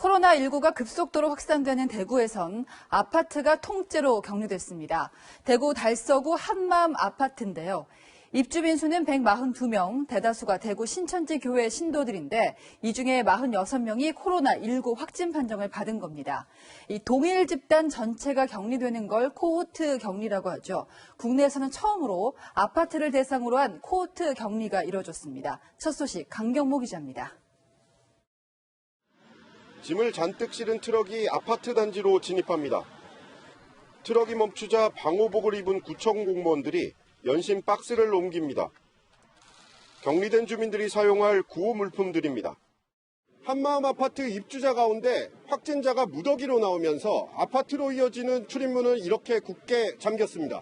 코로나19가 급속도로 확산되는 대구에선 아파트가 통째로 격리됐습니다. 대구 달서구 한마음 아파트인데요. 입주민 수는 142명, 대다수가 대구 신천지 교회 신도들인데 이 중에 46명이 코로나19 확진 판정을 받은 겁니다. 이 동일 집단 전체가 격리되는 걸 코호트 격리라고 하죠. 국내에서는 처음으로 아파트를 대상으로 한 코호트 격리가 이뤄졌습니다. 첫 소식 강경모 기자입니다. 짐을 잔뜩 실은 트럭이 아파트 단지로 진입합니다. 트럭이 멈추자 방호복을 입은 구청 공무원들이 연신 박스를 옮깁니다. 격리된 주민들이 사용할 구호 물품들입니다. 한마음 아파트 입주자 가운데 확진자가 무더기로 나오면서 아파트로 이어지는 출입문은 이렇게 굳게 잠겼습니다.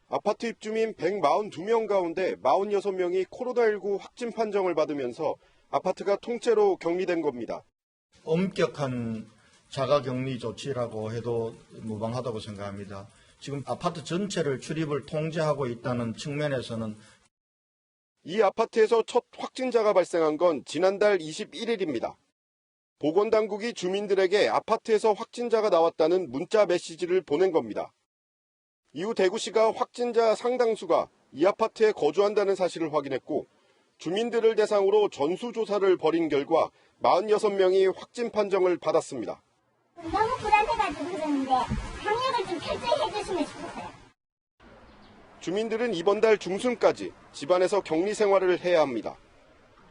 아파트 입주민 142명 가운데 46명이 코로나19 확진 판정을 받으면서 아파트가 통째로 격리된 겁니다. 엄격한 자가격리 조치라고 해도 무방하다고 생각합니다. 지금 아파트 전체를 출입을 통제하고 있다는 측면에서는 이 아파트에서 첫 확진자가 발생한 건 지난달 21일입니다. 보건당국이 주민들에게 아파트에서 확진자가 나왔다는 문자 메시지를 보낸 겁니다. 이후 대구시가 확진자 상당수가 이 아파트에 거주한다는 사실을 확인했고 주민들을 대상으로 전수조사를 벌인 결과 46명이 확진 판정을 받았습니다. 너무 불안해가지고 그러는데 방역을 좀 철저히 해주시면 싶었어요. 주민들은 이번 달 중순까지 집안에서 격리 생활을 해야 합니다.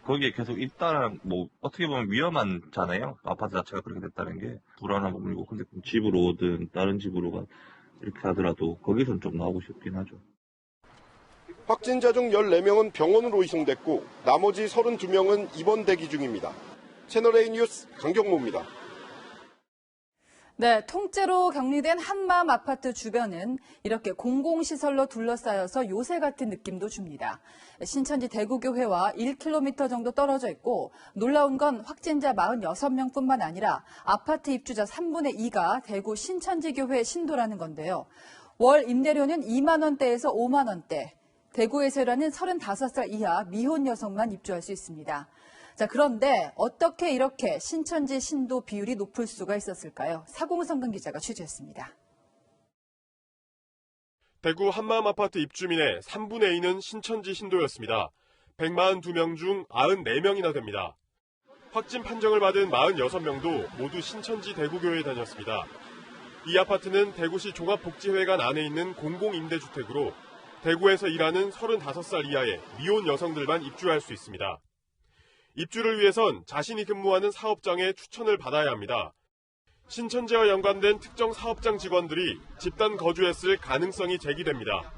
거기에 계속 있다는 어떻게 보면 위험하잖아요. 아파트 자체가 그렇게 됐다는 게 불안한 부분이고 근데 집으로 오든 다른 집으로 이렇게 하더라도 거기선 좀 나오고 싶긴 하죠. 확진자 중 14명은 병원으로 이송됐고 나머지 32명은 입원 대기 중입니다. 채널A 뉴스 강경모입니다. 네, 통째로 격리된 한마음 아파트 주변은 이렇게 공공시설로 둘러싸여서 요새 같은 느낌도 줍니다. 신천지 대구교회와 1km 정도 떨어져 있고 놀라운 건 확진자 46명뿐만 아니라 아파트 입주자 3분의 2가 대구 신천지교회 신도라는 건데요. 월 임대료는 2만 원대에서 5만 원대. 대구에서 일하는 35살 이하 미혼 여성만 입주할 수 있습니다. 자, 그런데 어떻게 이렇게 신천지 신도 비율이 높을 수가 있었을까요? 사공성근 기자가 취재했습니다. 대구 한마음 아파트 입주민의 3분의 2는 신천지 신도였습니다. 142명 중 94명이나 됩니다. 확진 판정을 받은 46명도 모두 신천지 대구교회에 다녔습니다. 이 아파트는 대구시 종합복지회관 안에 있는 공공임대주택으로 대구에서 일하는 35살 이하의 미혼 여성들만 입주할 수 있습니다. 입주를 위해선 자신이 근무하는 사업장의 추천을 받아야 합니다. 신천지와 연관된 특정 사업장 직원들이 집단 거주했을 가능성이 제기됩니다.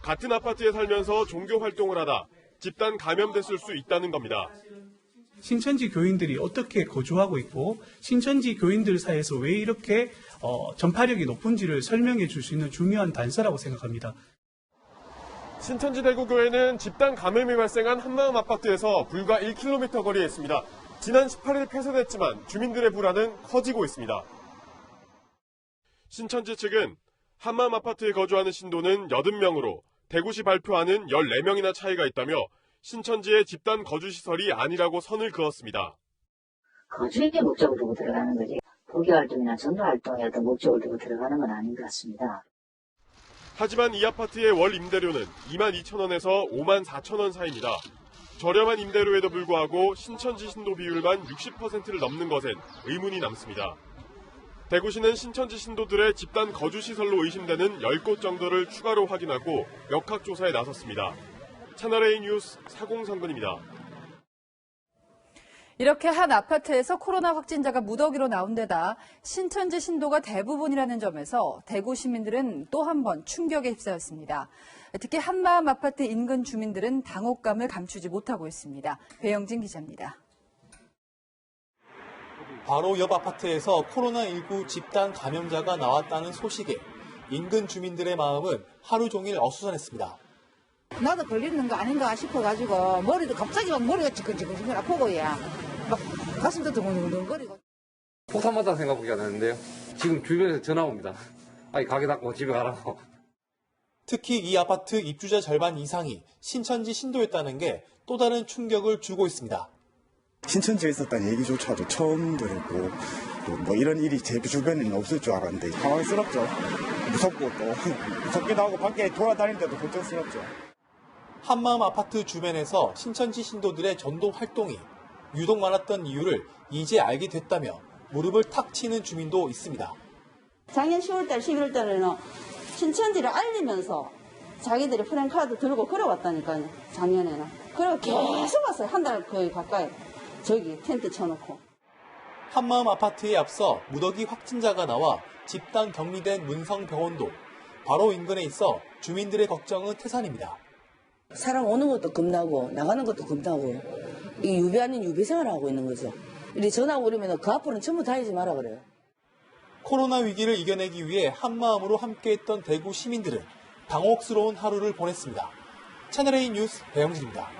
같은 아파트에 살면서 종교 활동을 하다 집단 감염됐을 수 있다는 겁니다. 신천지 교인들이 어떻게 거주하고 있고 신천지 교인들 사이에서 왜 이렇게 전파력이 높은지를 설명해 줄 수 있는 중요한 단서라고 생각합니다. 신천지 대구교회는 집단 감염이 발생한 한마음 아파트에서 불과 1km 거리에 있습니다. 지난 18일 폐쇄됐지만 주민들의 불안은 커지고 있습니다. 신천지 측은 한마음 아파트에 거주하는 신도는 80명으로 대구시 발표하는 14명이나 차이가 있다며 신천지의 집단 거주시설이 아니라고 선을 그었습니다. 거주의 목적을 두고 들어가는 거지布교활동이나 전도활동의 어떤 목적을 두고 들어가는 건 아닌 것 같습니다. 하지만 이 아파트의 월 임대료는 22,000원에서 54,000원 사이입니다. 저렴한 임대료에도 불구하고 신천지 신도 비율만 60%를 넘는 것엔 의문이 남습니다. 대구시는 신천지 신도들의 집단 거주시설로 의심되는 10곳 정도를 추가로 확인하고 역학조사에 나섰습니다. 채널A 뉴스 사공성근입니다. 이렇게 한 아파트에서 코로나 확진자가 무더기로 나온 데다 신천지 신도가 대부분이라는 점에서 대구 시민들은 또 한 번 충격에 휩싸였습니다. 특히 한마음 아파트 인근 주민들은 당혹감을 감추지 못하고 있습니다. 배영진 기자입니다. 바로 옆 아파트에서 코로나19 집단 감염자가 나왔다는 소식에 인근 주민들의 마음은 하루 종일 어수선했습니다. 나도 걸리는 거 아닌가 싶어가지고 머리도 갑자기 막 머리가 지끈지끈 아프고요. 막 가슴도 둥글둥글거리고. 폭탄 맞다는 생각밖에 안 하는데요. 지금 주변에서 전화 옵니다. 아니 가게 닫고 집에 가라고. 특히 이 아파트 입주자 절반 이상이 신천지 신도였다는 게 또 다른 충격을 주고 있습니다. 신천지에 있었다는 얘기조차도 처음 들었고 또 뭐 이런 일이 제 주변에는 없을 줄 알았는데 당황스럽죠. 무섭고 또 무섭기도 하고 밖에 돌아다니는데도 걱정스럽죠. 한마음 아파트 주변에서 신천지 신도들의 전도 활동이 유독 많았던 이유를 이제 알게 됐다며 무릎을 탁 치는 주민도 있습니다. 작년 10월달, 11월달에는 신천지를 알리면서 자기들이 프랜카드 들고 걸어왔다니까요. 작년에는. 그리고 계속 왔어요. 한 달 거의 가까이. 저기 텐트 쳐놓고. 한마음 아파트에 앞서 무더기 확진자가 나와 집단 격리된 문성병원도 바로 인근에 있어 주민들의 걱정은 태산입니다. 사람 오는 것도 겁나고 나가는 것도 겁나고 이 유배 아닌 유배 생활을 하고 있는 거죠. 이리 전화 오려면 그 앞으로는 전부 다니지 마라 그래요. 코로나 위기를 이겨내기 위해 한마음으로 함께했던 대구 시민들은 당혹스러운 하루를 보냈습니다. 채널A 뉴스 배영진입니다.